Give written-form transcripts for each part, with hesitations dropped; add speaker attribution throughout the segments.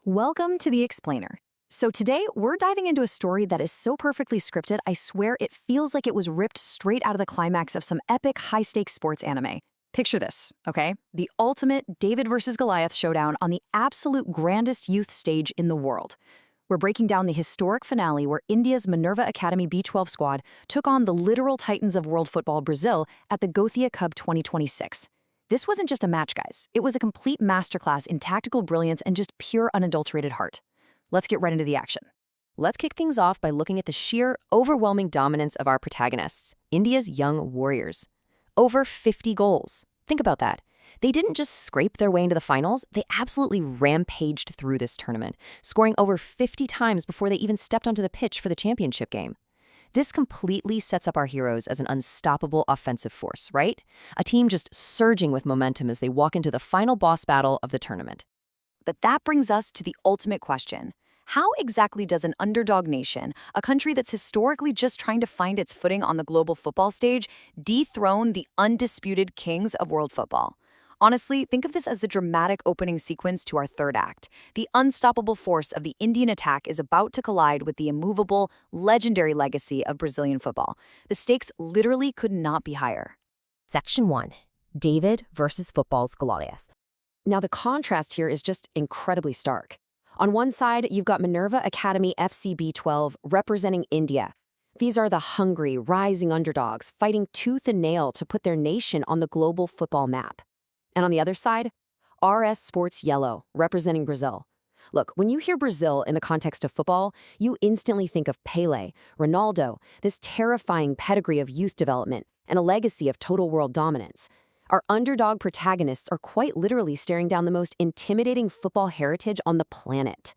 Speaker 1: Welcome to The Explainer. So today, we're diving into a story that is so perfectly scripted, I swear it feels like it was ripped straight out of the climax of some epic high-stakes sports anime. Picture this, okay? The ultimate David versus Goliath showdown on the absolute grandest youth stage in the world. We're breaking down the historic finale where India's Minerva Academy B12 squad took on the literal titans of world football, Brazil, at the Gothia Cup 2026. This wasn't just a match, guys. It was a complete masterclass in tactical brilliance and just pure unadulterated heart. Let's get right into the action.
Speaker 2: Let's kick things off by looking at the sheer, overwhelming dominance of our protagonists, India's young warriors. Over 50 goals. Think about that. They didn't just scrape their way into the finals, they absolutely rampaged through this tournament, scoring over 50 times before they even stepped onto the pitch for the championship game. This completely sets up our heroes as an unstoppable offensive force, right? A team just surging with momentum as they walk into the final boss battle of the tournament.
Speaker 1: But that brings us to the ultimate question. How exactly does an underdog nation, a country that's historically just trying to find its footing on the global football stage, dethrone the undisputed kings of world football? Honestly, think of this as the dramatic opening sequence to our third act. The unstoppable force of the Indian attack is about to collide with the immovable, legendary legacy of Brazilian football. The stakes literally could not be higher.
Speaker 2: Section 1. David versus football's Goliath.
Speaker 1: Now, the contrast here is just incredibly stark. On one side, you've got Minerva Academy FC B12 representing India. These are the hungry, rising underdogs fighting tooth and nail to put their nation on the global football map. And on the other side, RS Sports Yellow, representing Brazil. Look, when you hear Brazil in the context of football, you instantly think of Pelé, Ronaldo, this terrifying pedigree of youth development, and a legacy of total world dominance. Our underdog protagonists are quite literally staring down the most intimidating football heritage on the planet.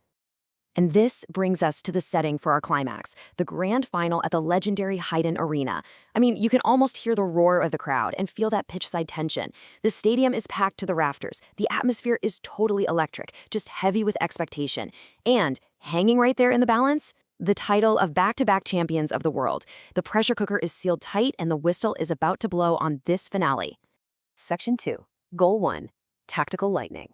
Speaker 1: And this brings us to the setting for our climax, the grand final at the legendary Hind Arena. I mean, you can almost hear the roar of the crowd and feel that pitchside tension. The stadium is packed to the rafters. The atmosphere is totally electric, just heavy with expectation. And hanging right there in the balance, the title of back-to-back champions of the world. The pressure cooker is sealed tight and the whistle is about to blow on this finale.
Speaker 2: Section 2. Goal 1. Tactical lightning.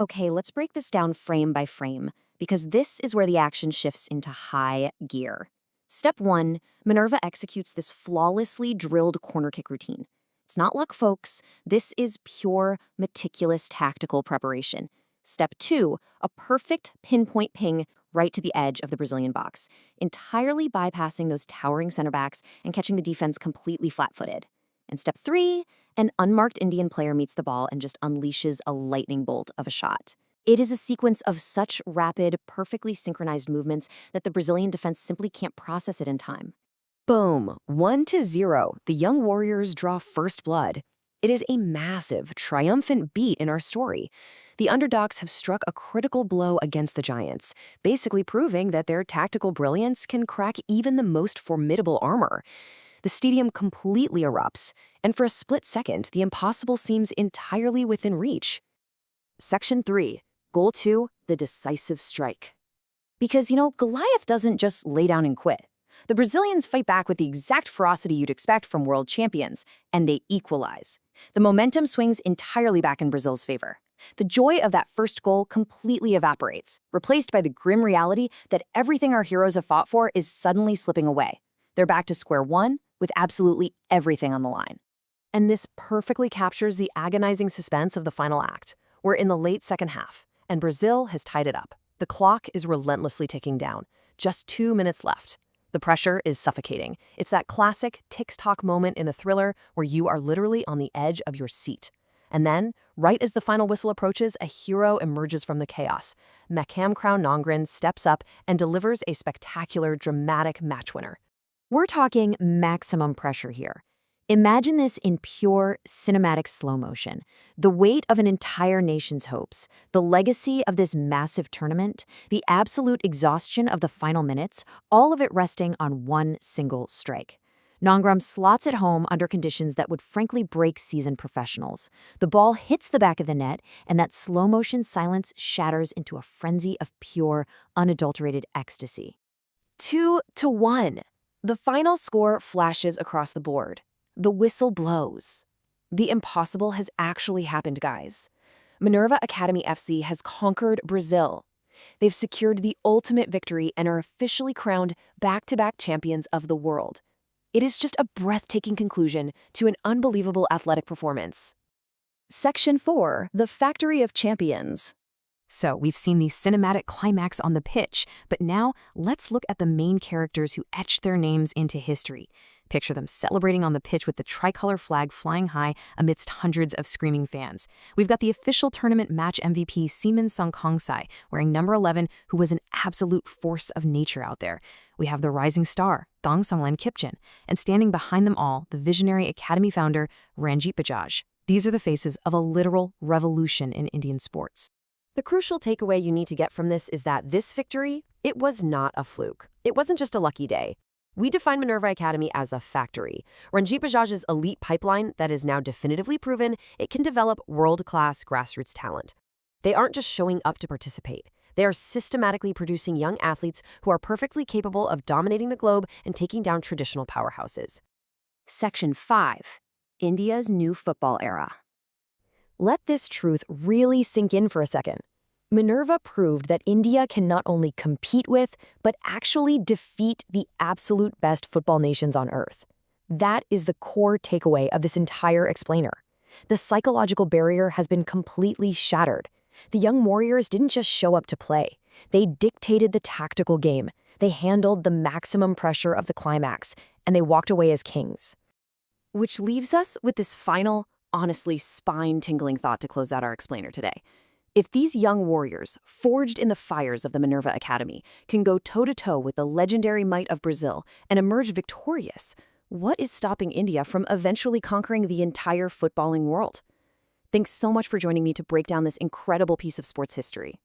Speaker 1: Okay, let's break this down frame by frame, because this is where the action shifts into high gear. Step 1, Minerva executes this flawlessly drilled corner kick routine. It's not luck, folks. This is pure, meticulous tactical preparation. Step 2, a perfect pinpoint ping right to the edge of the Brazilian box, entirely bypassing those towering center backs and catching the defense completely flat-footed. And step 3, an unmarked Indian player meets the ball and just unleashes a lightning bolt of a shot. It is a sequence of such rapid, perfectly synchronized movements that the Brazilian defense simply can't process it in time.
Speaker 2: Boom! 1-0. The young warriors draw first blood. It is a massive, triumphant beat in our story. The underdogs have struck a critical blow against the giants, basically proving that their tactical brilliance can crack even the most formidable armor. The stadium completely erupts, and for a split second, the impossible seems entirely within reach. Section 3. Goal 2, the decisive strike.
Speaker 1: Because, Goliath doesn't just lay down and quit. The Brazilians fight back with the exact ferocity you'd expect from world champions, and they equalize. The momentum swings entirely back in Brazil's favor. The joy of that first goal completely evaporates, replaced by the grim reality that everything our heroes have fought for is suddenly slipping away. They're back to square one, with absolutely everything on the line.
Speaker 2: And this perfectly captures the agonizing suspense of the final act. We're in the late second half, and Brazil has tied it up. The clock is relentlessly ticking down. Just 2 minutes left. The pressure is suffocating. It's that classic tick-tock moment in a thriller where you are literally on the edge of your seat. And then, right as the final whistle approaches, a hero emerges from the chaos. Makam Nongren steps up and delivers a spectacular, dramatic match winner.
Speaker 1: We're talking maximum pressure here. Imagine this in pure cinematic slow motion. The weight of an entire nation's hopes, the legacy of this massive tournament, the absolute exhaustion of the final minutes, all of it resting on one single strike. Nongren slots it home under conditions that would frankly break seasoned professionals. The ball hits the back of the net, and that slow motion silence shatters into a frenzy of pure, unadulterated ecstasy.
Speaker 2: 2-1. The final score flashes across the board. The whistle blows. The impossible has actually happened, guys. Minerva Academy FC has conquered Brazil. They've secured the ultimate victory and are officially crowned back-to-back champions of the world. It is just a breathtaking conclusion to an unbelievable athletic performance.
Speaker 3: Section 4. The Factory of Champions.
Speaker 2: So, we've seen the cinematic climax on the pitch, but now let's look at the main characters who etched their names into history. Picture them celebrating on the pitch with the tricolor flag flying high amidst hundreds of screaming fans. We've got the official tournament match MVP Seemin Songkongsai, wearing number 11, who was an absolute force of nature out there. We have the rising star, Thong Songlen Kipchun, and standing behind them all, the visionary Academy founder, Ranjit Bajaj. These are the faces of a literal revolution in Indian sports.
Speaker 1: The crucial takeaway you need to get from this is that this victory, it was not a fluke. It wasn't just a lucky day. We define Minerva Academy as a factory. Ranjit Bajaj's elite pipeline that is now definitively proven it can develop world-class grassroots talent. They aren't just showing up to participate. They are systematically producing young athletes who are perfectly capable of dominating the globe and taking down traditional powerhouses.
Speaker 3: Section 5. India's New Football Era.
Speaker 1: Let this truth really sink in for a second. Minerva proved that India can not only compete with, but actually defeat the absolute best football nations on earth. That is the core takeaway of this entire explainer. The psychological barrier has been completely shattered. The young warriors didn't just show up to play. They dictated the tactical game. They handled the maximum pressure of the climax, and they walked away as kings. Which leaves us with this final, honestly spine-tingling thought to close out our explainer today. If these young warriors, forged in the fires of the Minerva Academy, can go toe-to-toe with the legendary might of Brazil and emerge victorious, what is stopping India from eventually conquering the entire footballing world? Thanks so much for joining me to break down this incredible piece of sports history.